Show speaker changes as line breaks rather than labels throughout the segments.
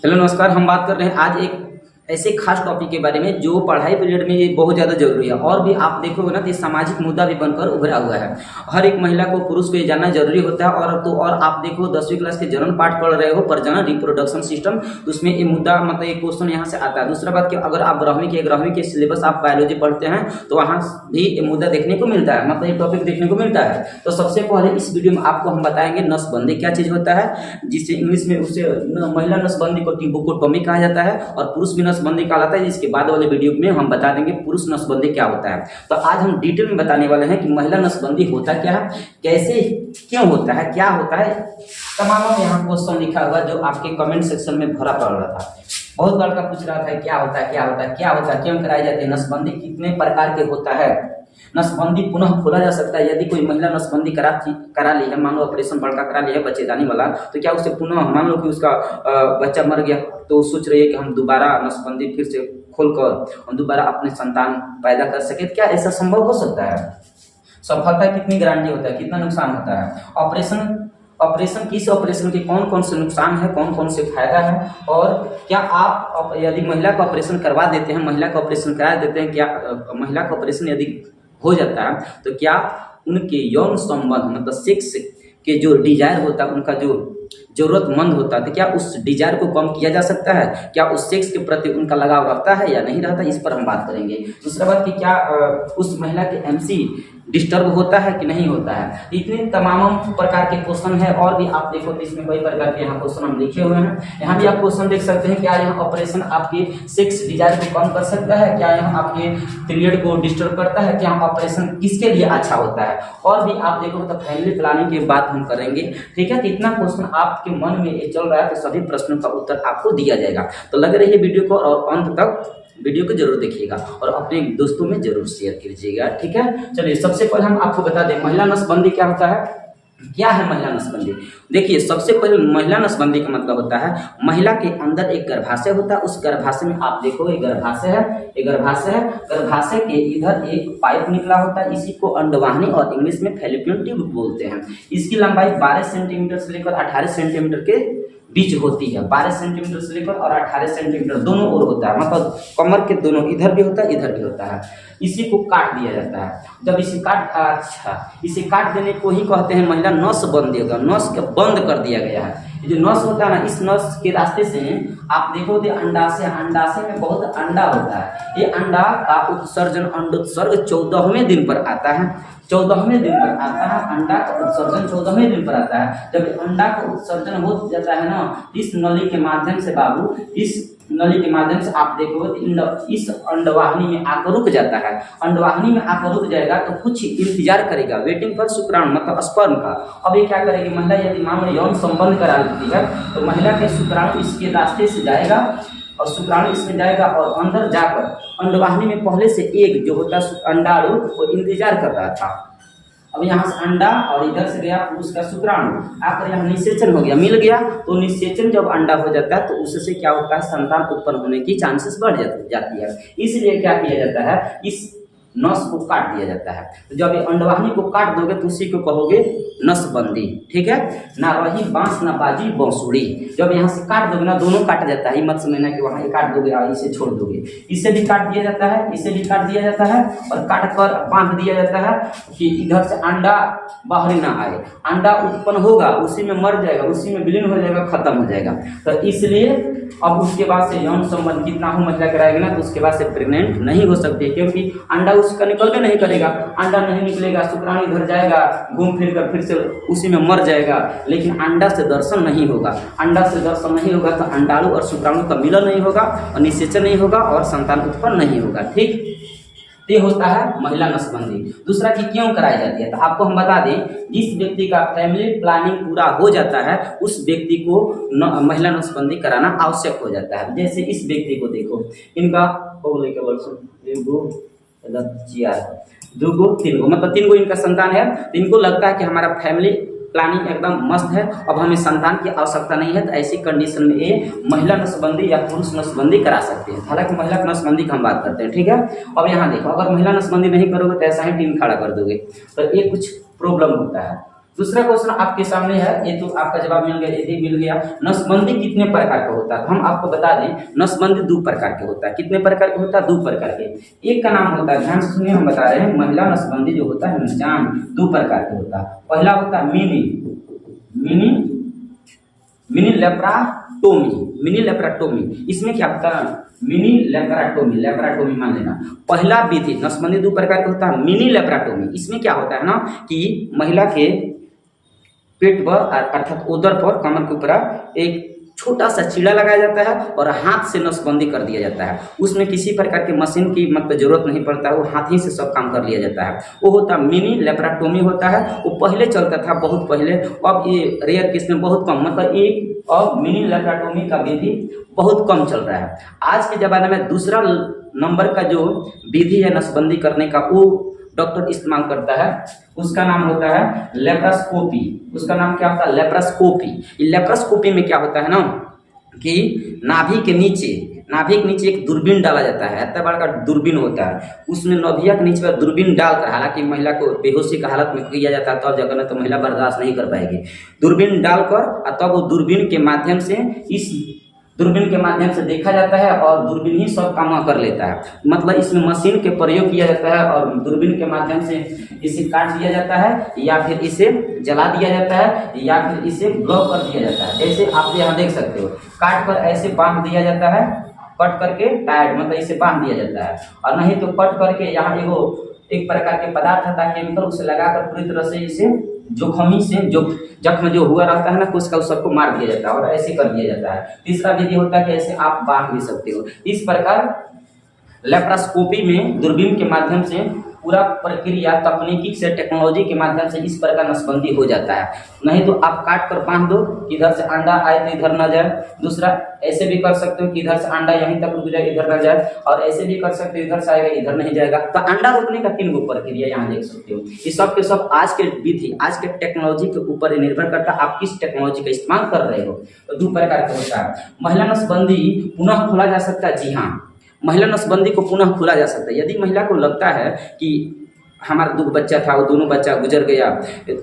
Hello नमस्कार। हम बात कर रहे हैं आज एक ऐसे खास टॉपिक के बारे में जो पढ़ाई पीरियड में ये बहुत ज़्यादा जरूरी है और भी आप देखोगे ना तो ये सामाजिक मुद्दा भी बनकर उभरा हुआ है। हर एक महिला को पुरुष को ये जानना जरूरी होता है। और आप देखो 10वीं क्लास के जनन पाठ पढ़ रहे हो, प्रजनन रिप्रोडक्शन सिस्टम, तो उसमें ये मुद्दा मतलब ये क्वेश्चन यहाँ से आता है। दूसरा बात कि अगर आप 11वीं के सिलेबस आप बायोलॉजी पढ़ते हैं तो वहाँ भी ये मुद्दा देखने को मिलता है, मतलब ये टॉपिक देखने को मिलता है। तो सबसे पहले इस वीडियो में आपको हम बताएंगे नसबंदी क्या चीज़ होता है, जिससे इंग्लिश में उसे महिला नसबंदी को टिबुकोटोमी कहा जाता है और पुरुष भी नसबंदी कहलाता है। इसके बाद वाले वीडियो में हम बता देंगे पुरुष नसबंदी क्या होता है। तो आज हम डिटेल में बताने वाले हैं कि महिला नसबंदी होता क्या है, कैसे, क्यों होता है, क्या होता है। तमाम यहाँ क्वेश्चन लिखा हुआ जो आपके कमेंट सेक्शन में भरा पड़ रहा था। बहुत लड़का पूछ रहा था क्या होता है, क्या होता है, क्या होता है, क्यों कराई जाती है, नसबंदी कितने प्रकार के होता है, नसबंदी पुनः खोला जा सकता है। यदि कोई महिला नसबंदी करा ली है, मान लो ऑपरेशन बड़का करा लिया है बच्चेदानी वाला, तो क्या उसे पुनः, मान लो कि उसका बच्चा मर गया तो सोच रही है कि हम दोबारा नसबंदी फिर से खोलकर हम दोबारा अपने संतान पैदा कर सके, क्या ऐसा संभव हो सकता है? सफलता कितनी गारंटी होता है, कितना नुकसान होता है, ऑपरेशन किस ऑपरेशन के कौन कौन से नुकसान है, कौन कौन से फायदा है, और क्या आप यदि महिला का ऑपरेशन करवा देते हैं, महिला का ऑपरेशन करा देते हैं, क्या महिला का ऑपरेशन यदि हो जाता है तो क्या उनके यौन संबंध मतलब सेक्स के जो डिजायर होता है, उनका जो जरूरतमंद होता है, तो क्या उस डिजायर को कम किया जा सकता है, क्या उस सेक्स के प्रति उनका लगाव रहता है या नहीं रहता, इस पर हम बात करेंगे। दूसरा बात कि क्या उस महिला के एमसी डिस्टर्ब होता है कि नहीं होता है। इतने तमाम प्रकार के क्वेश्चन है और भी आप देखो तो इसमें कई प्रकार के यहाँ क्वेश्चन हम लिखे हुए हैं। यहाँ भी आप क्वेश्चन देख सकते हैं, क्या यहाँ ऑपरेशन आपके सेक्स डिजायर को कम कर सकता है, क्या यहाँ आपके पीरियड को डिस्टर्ब करता है, क्या ऑपरेशन किसके लिए अच्छा होता है, और भी आप देखो तो फैमिली प्लानिंग की बात हम करेंगे। ठीक है, कितना क्वेश्चन आपके मन में ये चल रहा है तो सभी प्रश्नों का उत्तर आपको दिया जाएगा। तो लग रही है वीडियो को और अंत तक वीडियो को जरूर देखिएगा और अपने दोस्तों में जरूर शेयर कीजिएगा। ठीक है, चलिए सबसे पहले हम आपको बता दें महिला नसबंदी क्या होता है। क्या है महिला नसबंदी? देखिए, सबसे पहले महिला नसबंदी का मतलब होता है महिला के अंदर एक गर्भाशय होता है। उस गर्भाशय में आप देखो ये गर्भाशय है, ये गर्भाशय है, गर्भाशय के इधर एक पाइप निकला होता है, इसी को अंडवाहिनी और इंग्लिश में फैलोपियन ट्यूब बोलते हैं। इसकी लंबाई 12 सेंटीमीटर से लेकर 18 सेंटीमीटर के बीच होती है। 12 सेंटीमीटर से लेकर और 18 सेंटीमीटर दोनों ओर होता है, मतलब कमर के दोनों, इधर भी होता है इधर भी होता है। इसी को काट दिया जाता है। जब इसे इसे काट देने को ही कहते हैं महिला नसबंदी होगा। नस के बंद कर दिया गया है। ये जो नस होता है ना, इस नस के रास्ते से आप देखो तो अंडाशय में बहुत अंडा होता है। ये अंडा का उत्सर्जन, अंडोत्सर्ग 14वें दिन पर आता है। 14वें दिन पर आता है अंडा का उत्सर्जन, 14वें दिन पर आता है। जब अंडा का उत्सर्जन हो जाता है ना, इस नली के माध्यम से बाबू, इस नली के माध्यम से आप देखोगे तो इस अंडवाहिनी में आकर रुक जाता है। अंडवाहिनी में आकर रुक जाएगा तो कुछ इंतजार करेगा, वेटिंग फॉर शुक्राणु मतलब स्पर्म का। अब ये क्या करेगी महिला, यदि मान लो यौन संबंध करा लेती है तो महिला के शुक्राणु इसके रास्ते से जाएगा और शुक्राणु इसमें जाएगा और अंदर जाकर अंडवाहिनी में पहले से एक जो होता है अंडाणु वो इंतजार कर रहा था। अब यहाँ से अंडा और इधर से गया पुरुष का शुक्राणु, आकर यहाँ निषेचन हो गया, मिल गया। तो निषेचन जब अंडा हो जाता है तो उससे क्या होता है, संतान उत्पन्न होने की चांसेस बढ़ जाती है। इसलिए क्या किया जाता है, इस नस को काट दिया जाता है। तो जब ये अंडवाहिनी को काट दोगे तो उसी को कहोगे नसबंदी। ठीक है, ना रही बांस ना बाजी बांसुरी। जब यहाँ से काट दोगे ना, दोनों काट जाता है, मत समझना कि वहाँ ये काट दोगे और इसे छोड़ दोगे। इसे भी काट दिया जाता है, इसे भी काट दिया जाता है और काट कर बांध दिया जाता है कि इधर से अंडा बाहर ना आए। अंडा उत्पन्न होगा, उसी में मर जाएगा, उसी में विलीन हो जाएगा, खत्म हो जाएगा। तो इसलिए अब उसके बाद से यौन संबंध कितना हो महिला कराएगी ना, तो उसके बाद से प्रेग्नेंट नहीं हो सकती, क्योंकि अंडा उसका निकलने नहीं करेगा। अंडा नहीं निकलेगा, शुक्राणु इधर जाएगा, घूम फिर कर फिर से उसी में मर जाएगा, लेकिन अंडा से दर्शन नहीं होगा। अंडा से दर्शन नहीं होगा तो अंडाणु और शुक्राणु का मिलन नहीं होगा और निषेचन नहीं होगा और संतान उत्पन्न नहीं होगा। ठीक, ये होता है महिला नसबंदी। दूसरा कि क्यों कराई जाती है, तो आपको हम बता दें, जिस व्यक्ति का फैमिली प्लानिंग पूरा हो जाता है उस व्यक्ति को महिला नसबंदी कराना आवश्यक हो जाता है। जैसे इस व्यक्ति को देखो, इनका तीन गो मतलब 3 गो इनका संतान है। तो इनको लगता है कि हमारा फैमिली प्लानिंग एकदम मस्त है, अब हमें संतान की आवश्यकता नहीं है। तो ऐसी कंडीशन में ये महिला नसबंदी या पुरुष नसबंदी करा सकते हैं। हालांकि महिला नसबंदी की हम बात करते हैं। ठीक है, अब यहाँ देखो, अगर महिला नसबंदी नहीं करोगे तो ऐसा ही टीम खड़ा कर दोगे तो ये कुछ प्रॉब्लम होता है। दूसरा क्वेश्चन आपके सामने है, ये तो आपका जवाब मिल गया, ये भी मिल गया। नसबंदी कितने प्रकार का होता है? तो हम आपको बता दें, नसबंदी 2 प्रकार के होता है। कितने प्रकार के होता है? 2 प्रकार के। एक का नाम होता है, ध्यान से सुनिए, हम बता रहे हैं, महिला नसबंदी जो होता है निचान 2 प्रकार के होता है। पहला होता है मिनी लेप्राटोमी। इसमें क्या होता है? मिनी लेप्राटोमी मान लेना। पहला विधि नसबंदी 2 प्रकार का होता है। मिनी लेप्राटोमी, इसमें क्या होता है ना कि महिला के पेट पर अर्थात उदर पर, कमर के ऊपर एक छोटा सा चीड़ा लगाया जाता है और हाथ से नसबंदी कर दिया जाता है। उसमें किसी प्रकार के मशीन की मतलब जरूरत नहीं पड़ता है, वो हाथ ही से सब काम कर लिया जाता है। वो होता मिनी लेप्राटोमी होता है। वो पहले चलता था, बहुत पहले। अब ये रेयर केस में बहुत कम, मतलब एक अब मिनी लेप्राटोमी का विधि बहुत कम चल रहा है। आज के ज़माने में दूसरा नंबर का जो विधि है नसबंदी करने का, वो डॉक्टर इस्तेमाल करता है। उसका नाम होता है लेप्रास्कोपी। उसका नाम क्या होता है? लेप्रास्कोपी। लेप्रास्कोपी में क्या होता है ना कि नाभि के नीचे एक दूरबीन डाला जाता है। इतना बड़ा का दूरबीन होता है, उसमें नाभिया के नीचे पर दूरबीन डालकर, हालांकि महिला को बेहोशी की हालत में किया जाता है, तब जगह तो महिला बर्दाश्त नहीं कर पाएगी। दूरबीन डालकर तब वो दूरबीन के माध्यम से देखा जाता है और दूरबीन ही सब काम कर लेता है। मतलब इसमें मशीन के प्रयोग किया जाता है और दूरबीन के माध्यम से इसे काट दिया जाता है, या फिर इसे जला दिया जाता है, या फिर इसे ब्लॉक कर दिया जाता है। जैसे आप यहाँ देख सकते हो, काट कर ऐसे बांध दिया जाता है, कट करके टाइट, मतलब इसे बांध दिया जाता है। और नहीं तो कट करके यहाँ एक प्रकार के पदार्थ आता है केमिकल, उसे लगाकर पूरी तरह से इसे जोखमी से जो जख्म जो हुआ रहता है ना उसका उस सबको मार दिया जाता है और ऐसे कर दिया जाता है। तीसरा विधि होता है कि ऐसे आप बांध भी सकते हो। इस प्रकार लेप्रास्कोपी में दूरबीन के माध्यम से पूरा प्रक्रिया तकनीकी से, टेक्नोलॉजी के माध्यम से इस प्रकार नसबंदी हो जाता है। नहीं तो आप काट कर बांध दो, इधर से अंडा आए तो इधर न जाए। दूसरा ऐसे भी कर सकते हो कि इधर से अंडा यहीं तक रुक जाए, इधर न जाए। और ऐसे भी कर सकते हो, इधर से आएगा इधर नहीं जाएगा। तो अंडा रोकने का 3 गो प्रक्रिया यहाँ देख सकते हो। ये सब के सब आज के विधि, आज के टेक्नोलॉजी के ऊपर निर्भर करता है आप किस टेक्नोलॉजी का इस्तेमाल कर रहे हो। तो 2 प्रकार का होता है। महिला नसबंदी पुनः खोला जा सकता है। जी हाँ, महिला नसबंदी को पुनः खोला जा सकता है। यदि महिला को लगता है कि हमारा 2 बच्चा था, वो दोनों बच्चा गुजर गया,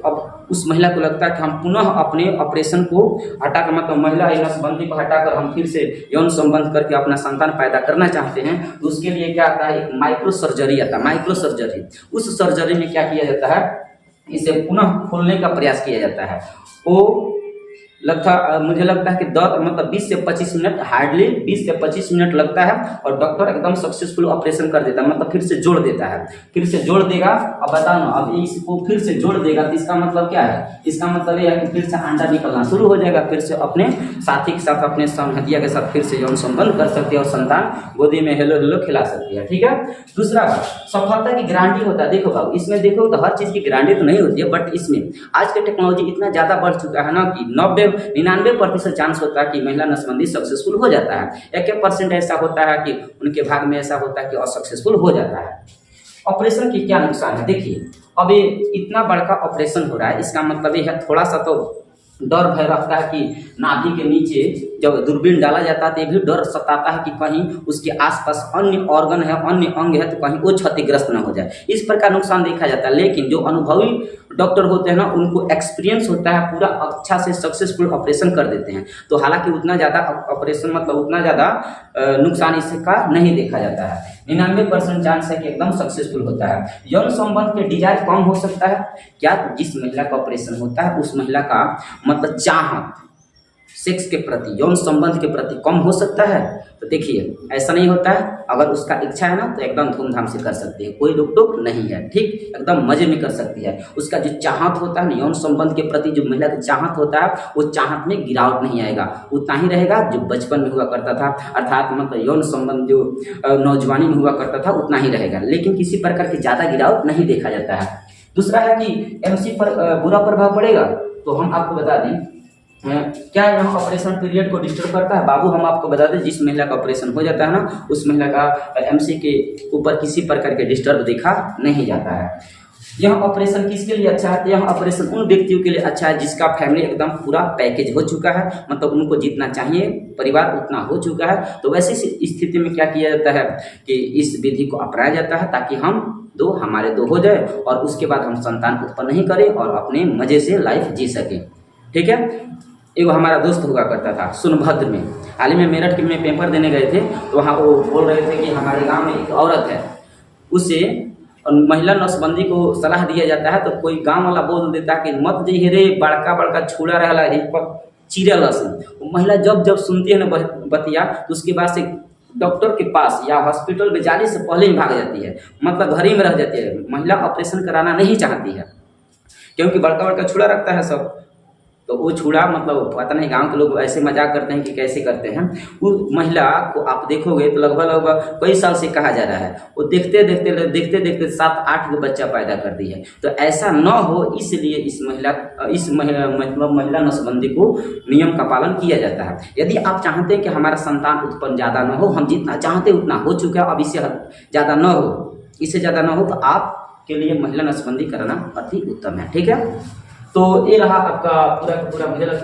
अब उस महिला को लगता है कि हम पुनः अपने ऑपरेशन को हटाकर, मतलब महिला नसबंदी को हटाकर हम फिर से यौन संबंध करके अपना संतान पैदा करना चाहते हैं, तो उसके लिए क्या आता है? एक माइक्रो सर्जरी आता है। माइक्रो सर्जरी, उस सर्जरी में क्या किया जाता है? इसे पुनः खोलने का प्रयास किया जाता है। वो मुझे लगता है कि मतलब 20 से 25 मिनट, हार्डली 20 से 25 मिनट लगता है और डॉक्टर एकदम सक्सेसफुल ऑपरेशन कर देता है, मतलब फिर से जोड़ देता है। फिर से जोड़ देगा। अब बताओ ना, अब इसको फिर से जोड़ देगा तो इसका मतलब क्या है? इसका मतलब यह है कि फिर से अंडा निकलना शुरू हो जाएगा, फिर से अपने साथी के साथ, अपने संहतिया के साथ फिर से यौन संबंध कर सकती है और संतान गोदी में हेलो हेलो खिला सकती है। ठीक है। दूसरा बात, सफलता की गारंटी होता है। देखो बाबू, इसमें देखो तो हर चीज़ की गारंटी तो नहीं होती है, बट इसमें आज के टेक्नोलॉजी इतना ज़्यादा बढ़ चुका है ना कि 99% चांस होता है कि महिला नसबंदी सक्सेसफुल हो जाता है। 1% ऐसा होता है कि उनके भाग में ऐसा होता है कि असक्सेसफुल हो जाता है। ऑपरेशन की क्या नुकसान है? देखिए, अब ये इतना बड़का ऑपरेशन हो रहा है, इसका मतलब ये है थोड़ा सा तो डर भय रहता है कि नाभि के नीचे जब दूरबीन डाला जाता है तो ये भी डर सताता है कि कहीं उसके आसपास अन्य ऑर्गन है, अन्य अंग है, तो कहीं वो क्षतिग्रस्त ना हो जाए। इस प्रकार नुकसान देखा जाता है। लेकिन जो अनुभवी डॉक्टर होते हैं ना, उनको एक्सपीरियंस होता है, पूरा अच्छा से सक्सेसफुल ऑपरेशन कर देते हैं। तो हालांकि उतना ज़्यादा ऑपरेशन, मतलब उतना ज़्यादा नुकसान इसका नहीं देखा जाता है। 99% चांस है कि एकदम सक्सेसफुल होता है। यौन संबंध के डिजायर कम हो सकता है। क्या? जिस महिला का ऑपरेशन होता है उस महिला का मतलब चाहत सेक्स के प्रति, यौन संबंध के प्रति कम हो सकता है। तो देखिए, ऐसा नहीं होता है। अगर उसका इच्छा है ना तो एकदम धूमधाम से कर सकती है, कोई रोक टोक नहीं है। ठीक, एकदम मजे में कर सकती है। उसका जो चाहत होता है ना यौन संबंध के प्रति, जो महिला का चाहत होता है, वो चाहत में गिरावट नहीं आएगा, उतना ही रहेगा जो बचपन में हुआ करता था। अर्थात मतलब यौन संबंध जो नौजवानी में हुआ करता था उतना ही रहेगा, लेकिन किसी प्रकार की ज़्यादा गिरावट नहीं देखा जाता है। दूसरा है कि एमसी पर बुरा प्रभाव पड़ेगा। तो हम आपको बता दें, क्या यहाँ ऑपरेशन पीरियड को डिस्टर्ब करता है? बाबू, हम आपको बता दें, जिस महिला का ऑपरेशन हो जाता है ना, उस महिला का एमसी के ऊपर किसी प्रकार के डिस्टर्ब देखा नहीं जाता है। यह ऑपरेशन किसके लिए अच्छा है? यह ऑपरेशन उन व्यक्तियों के लिए अच्छा है जिसका फैमिली एकदम पूरा पैकेज हो चुका है, मतलब उनको जितना चाहिए परिवार उतना हो चुका है। तो वैसी स्थिति में क्या किया जाता है कि इस विधि को अपनाया जाता है ताकि हम दो हमारे दो हो जाए और उसके बाद हम संतान उत्पन्न नहीं करें और अपने मज़े से लाइफ जी सकें। ठीक है। एगो हमारा दोस्त हुआ करता था सोनभद्र में, हाल ही में मेरठ के में पेपर देने गए थे, तो वहाँ वो बोल रहे थे कि हमारे गांव में एक औरत है, उसे महिला नसबंदी को सलाह दिया जाता है, तो कोई गांव वाला बोल देता है कि मत जइहे रे, बड़का बड़का छुड़ा रहला है पर चीरा लसन। महिला जब जब सुनती है ना बतिया, तो उसके बाद से डॉक्टर के पास या हॉस्पिटल में जाने से पहले ही भाग जाती है, मतलब घर ही में रह जाती है। महिला ऑपरेशन कराना नहीं चाहती है, क्योंकि बड़का बड़का छुड़ा रखता है सब, तो वो छुड़ा मतलब पता नहीं, गांव के लोग ऐसे मजाक करते हैं कि कैसे करते हैं। वो महिला को आप देखोगे तो लगभग लगभग कई साल से कहा जा रहा है, वो देखते देखते 7-8 को बच्चा पैदा कर दी है। तो ऐसा न हो इसलिए इस मतलब महिला नसबंदी को नियम का पालन किया जाता है। यदि आप चाहते हैं कि हमारा संतान उत्पन्न ज़्यादा न हो, हम जितना चाहते उतना हो चुका है, अब इससे ज़्यादा न हो, इससे ज़्यादा न हो, तो आपके लिए महिला नसबंदी करना अति उत्तम है। ठीक है। तो ये रहा आपका पूरा मुझे लगता है